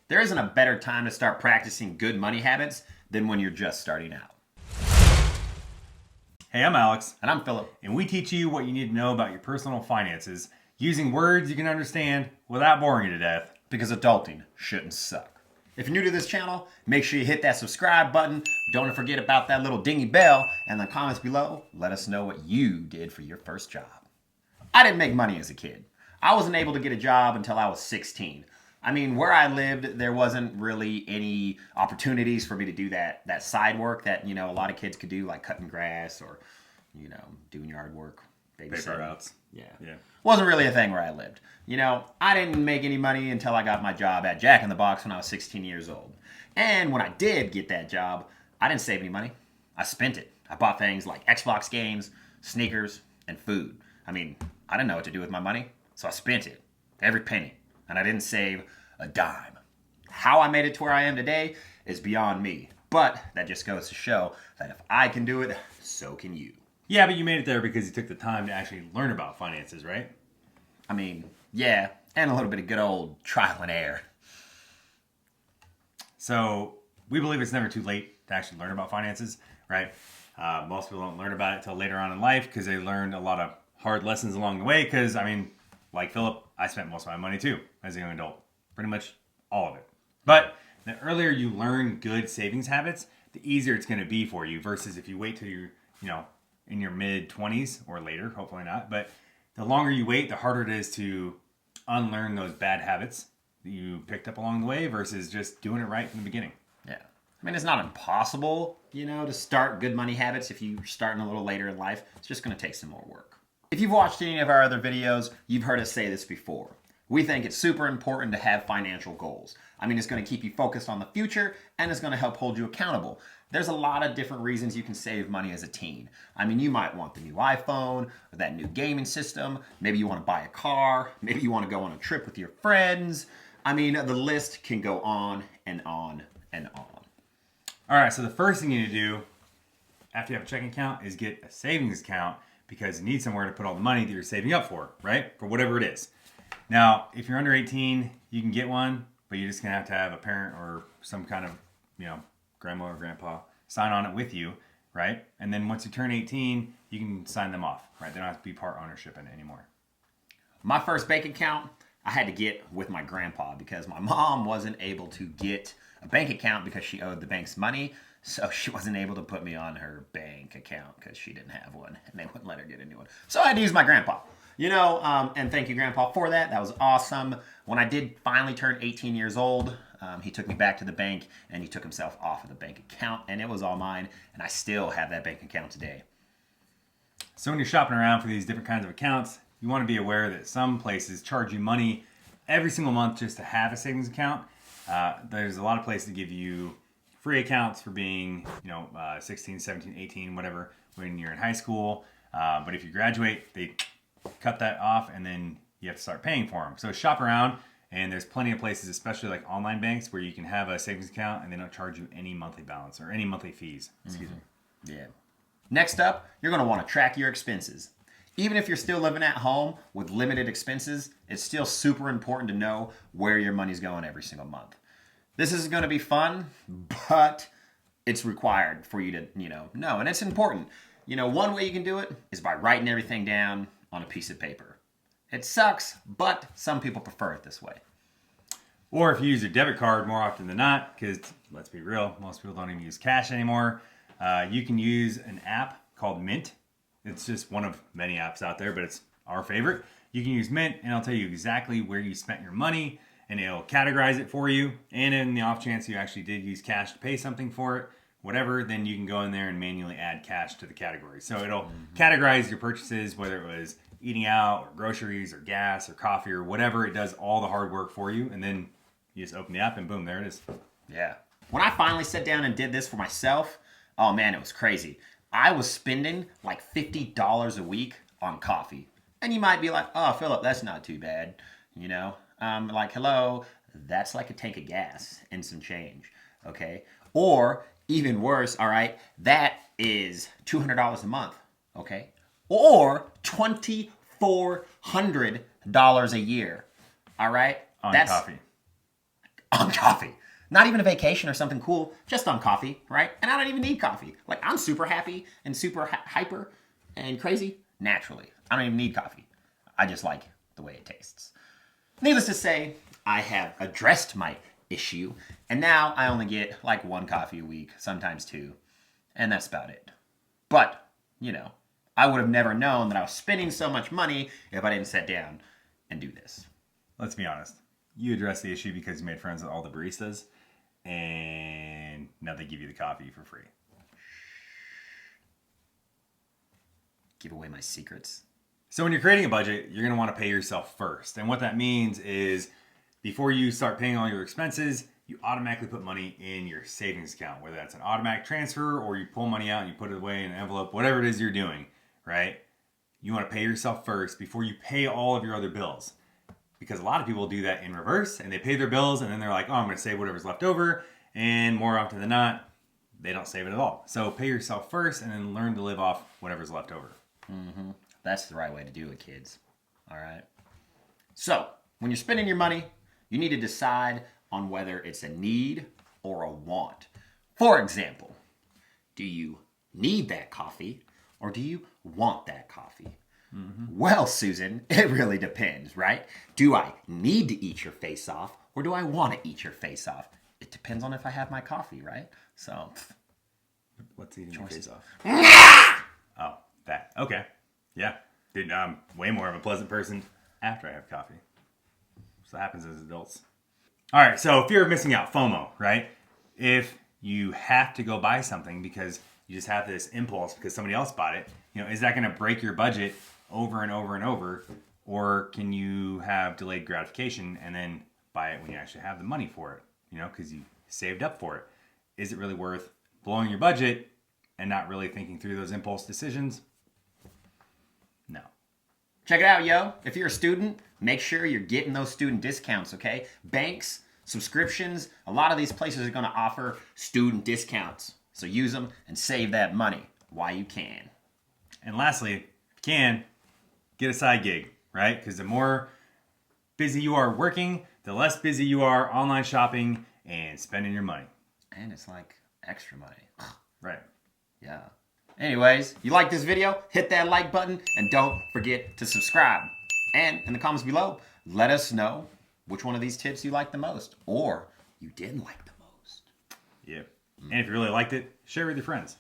There isn't a better time to start practicing good money habits than when you're just starting out. Hey, I'm Alex. And I'm Philip. And we teach you what you need to know about your personal finances using words you can understand without boring you to death. Because adulting shouldn't suck. If you're new to this channel, make sure you hit that subscribe button. Don't forget about that little dingy bell. And in the comments below, let us know what you did for your first job. I didn't make money as a kid. I wasn't able to get a job until I was 16. I mean, where I lived, there wasn't really any opportunities for me to do that side work that, a lot of kids could do, like cutting grass or, doing yard work. Paper routes. Yeah. Wasn't really a thing where I lived. I didn't make any money until I got my job at Jack in the Box when I was 16 years old. And when I did get that job, I didn't save any money. I spent it. I bought things like Xbox games, sneakers, and food. I mean, I didn't know what to do with my money, so I spent it. Every penny. And I didn't save a dime. How I made it to where I am today is beyond me. But that just goes to show that if I can do it, so can you. Yeah, but you made it there because you took the time to actually learn about finances, right? I mean, yeah, and a little bit of good old trial and error. So we believe it's never too late to actually learn about finances, right? Most people don't learn about it until later on in life because they learned a lot of hard lessons along the way. Because, like Philip, I spent most of my money too as a young adult. Pretty much all of it. But the earlier you learn good savings habits, the easier it's going to be for you versus if you wait till you're, in your mid-20s or later, hopefully not. But the longer you wait, the harder it is to unlearn those bad habits that you picked up along the way versus just doing it right from the beginning. Yeah. It's not impossible, to start good money habits if you're starting a little later in life. It's just going to take some more work. If you've watched any of our other videos, you've heard us say this before. We think it's super important to have financial goals. It's going to keep you focused on the future and it's going to help hold you accountable. There's a lot of different reasons you can save money as a teen. You might want the new iPhone or that new gaming system. Maybe you want to buy a car. Maybe you want to go on a trip with your friends. The list can go on and on and on. All right, so the first thing you need to do after you have a checking account is get a savings account because you need somewhere to put all the money that you're saving up for, right? For whatever it is. Now, if you're under 18, you can get one, but you're just going to have a parent or some kind of, grandma or grandpa sign on it with you, right? And then once you turn 18, you can sign them off, right? They don't have to be part ownership in it anymore. My first bank account, I had to get with my grandpa because my mom wasn't able to get a bank account because she owed the bank's money. So she wasn't able to put me on her bank account because she didn't have one and they wouldn't let her get a new one. So I had to use my grandpa. And thank you, Grandpa, for that. That was awesome. When I did finally turn 18 years old, he took me back to the bank and he took himself off of the bank account and it was all mine. And I still have that bank account today. So when you're shopping around for these different kinds of accounts, you want to be aware that some places charge you money every single month just to have a savings account. There's a lot of places that give you free accounts for being, 16, 17, 18, whatever, when you're in high school. But if you graduate, they cut that off and then you have to start paying for them. So shop around and there's plenty of places, especially like online banks, where you can have a savings account and they don't charge you any monthly balance or any monthly fees. Excuse me. Yeah. Next up, you're going to want to track your expenses. Even if you're still living at home with limited expenses, it's still super important to know where your money's going every single month. This is going to be fun, but it's required for you to, know. And it's important. One way you can do it is by writing everything down on a piece of paper. It sucks, but some people prefer it this way. Or if you use your debit card more often than not, because let's be real, most people don't even use cash anymore, you can use an app called Mint. It's just one of many apps out there, but it's our favorite. You can use Mint and it'll tell you exactly where you spent your money and it'll categorize it for you. And in the off chance you actually did use cash to pay something for it, whatever, then you can go in there and manually add cash to the category. So it'll categorize your purchases, whether it was eating out or groceries or gas or coffee or whatever. It does all the hard work for you. And then you just open the app and boom, there it is. Yeah. When I finally sat down and did this for myself, oh man, it was crazy. I was spending like $50 a week on coffee. And you might be like, oh, Philip, that's not too bad. Like, hello, that's like a tank of gas and some change. Okay. Or even worse, all right, that is $200 a month. Okay. Or $2,400 a year. All right. On coffee. on coffee. Not even a vacation or something cool, just on coffee, right? And I don't even need coffee. Like, I'm super happy and super hyper and crazy naturally. I don't even need coffee. I just like the way it tastes. Needless to say, I have addressed my issue, and now I only get like 1 coffee a week, sometimes 2, and that's about it. But, you know, I would have never known that I was spending so much money if I didn't sit down and do this. Let's be honest. You addressed the issue because you made friends with all the baristas, and now they give you the coffee for free. Give away my secrets. So when you're creating a budget, you're going to want to pay yourself first. And what that means is before you start paying all your expenses, you automatically put money in your savings account, whether that's an automatic transfer or you pull money out and you put it away in an envelope, whatever it is you're doing, right? You want to pay yourself first before you pay all of your other bills. Because a lot of people do that in reverse and they pay their bills and then they're like, oh, I'm going to save whatever's left over. And more often than not, they don't save it at all. So pay yourself first and then learn to live off whatever's left over. Mm-hmm. That's the right way to do it, kids. All right. So when you're spending your money, you need to decide on whether it's a need or a want. For example, do you need that coffee or do you want that coffee? Mm-hmm. Well, Susan, it really depends, right? Do I need to eat your face off or do I want to eat your face off? It depends on if I have my coffee, right? So, what's eating your face off? Oh, that. Okay. Yeah. Dude, I'm way more of a pleasant person after I have coffee. So that happens as adults. All right, so fear of missing out, FOMO, right? If you have to go buy something because you just have this impulse because somebody else bought it, you know, is that going to break your budget over and over and over? Or can you have delayed gratification and then buy it when you actually have the money for it, you know, because you saved up for it? Is it really worth blowing your budget and not really thinking through those impulse decisions? No. Check it out, yo. If you're a student, make sure you're getting those student discounts, okay? Banks, subscriptions, a lot of these places are going to offer student discounts. So use them and save that money while you can. And lastly, if you can, get a side gig, right? Because the more busy you are working, the less busy you are online shopping and spending your money. And it's like extra money. Right. Yeah. Anyways, you like this video? Hit that like button and don't forget to subscribe. And in the comments below, let us know which one of these tips you liked the most or you didn't like the most. Yep. And if you really liked it, share with your friends.